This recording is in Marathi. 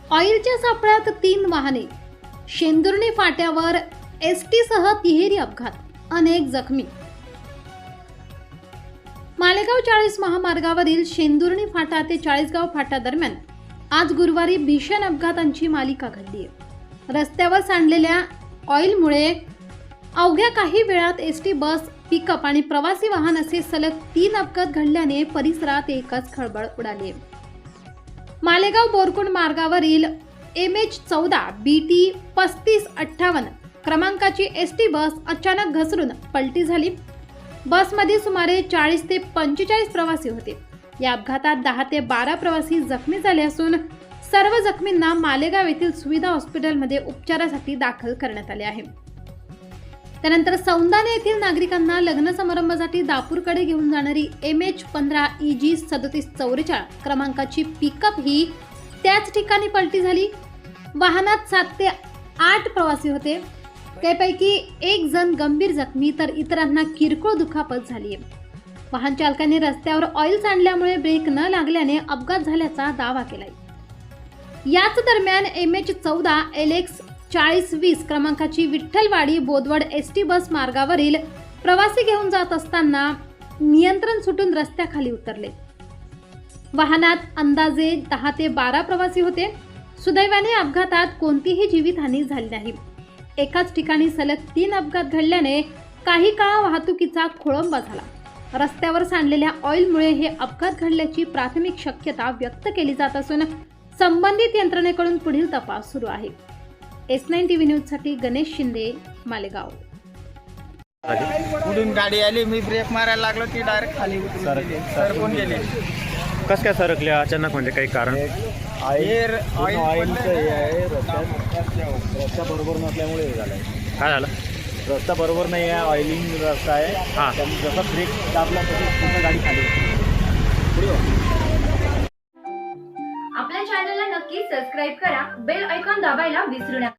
ऑइलच्या सापळ्यात 3 वाहने, शेंदुर्णी फाट्यावर एसटी सह तिहेरी अपघात, अनेक जखमी. मालेगाव 40 महामार्गावरील शेंदुर्णी फाटा ते चाळीसगाव फाटा दरम्यान आज गुरुवारी भीषण अपघातांची मालिका घडली आहे. रस्त्यावर सांडलेल्या ऑइलमुळे अवघ्या काही वेळात एसटी बस, पिकअप आणि प्रवासी वाहन असे सलग 3 अपघात घडल्याने परिसरात एकच खळबळ उडाली आहे. मालेगाव बोरकुंड मार्गावरील MH14 BT 3558 क्रमांकाची एसटी बस अचानक घसरून पलटी झाली. बसमध्ये सुमारे 40 ते 45 प्रवासी होते. या अपघातात 10 ते 12 प्रवासी जखमी झाले असून सर्व जखमींना मालेगाव येथील सुविधा हॉस्पिटलमध्ये उपचारासाठी दाखल करण्यात आले आहे. त्यानंतर सौंदाणे येथील नागरिकांना लग्न समारंभासाठी दापूरकडे घेऊन जाणारी MH15 EG 3744 क्रमांकाची पिकअप ही त्याच ठिकाणी पलटी झाली. वाहनात 7 ते 8 प्रवासी होते. त्यापैकी एक जण गंभीर जखमी तर इतरांना किरकोळ दुखापत झाली आहे. वाहन चालकाने रस्त्यावर ऑइल सांडल्यामुळे ब्रेक न लागल्याने अपघात झाल्याचा दावा केलाय. याच दरम्यान MH14 LX 4020 क्रमांकाची विठ्ठलवाडी बोदवड एसटी बस मार्गावरील प्रवासी घेऊन जात असताना नियंत्रण सुटून रस्त्याखाली उतरले. वाहनात अंदाजे 10 ते 12 प्रवासी होते. सुदैवाने अपघातात कोणतीही जीवितहानी झाली नाही. एकाच ठिकाणी सलग 3 अपघात घडल्याने काही काळ वाहतुकीचा खोळंबा झाला. रस्त्यावर सांडलेल्या ऑइलमुळे हे अपघात घडल्याची प्राथमिक शक्यता व्यक्त केली जात असून संबंधित यंत्रणेकडून पुढील तपास सुरू आहे. S9 TV न्यूज साठी गणेश शिंदे, मालेगाव. पुढून गाडी आली, मी ब्रेक मारायला लागलो, ती डायरेक्ट खाली सरकून गेली. कसं काय सरकले अचानक, म्हणजे काही कारण? ऑइलचं हे आहे, रस्ता बरोबर नसल्यामुळे हे झालं. काय झालं? रस्ता बरोबर नाही आहे, ऑइलिंग रस्ता आहे. हां, त्यामुळे जसा ब्रेक दाबला तशी पूर्ण गाडी खाली पुढे. आपल्या चॅनलला नक्की सबस्क्राईब करा, बेल आयकॉन दाबायला विसरू नका.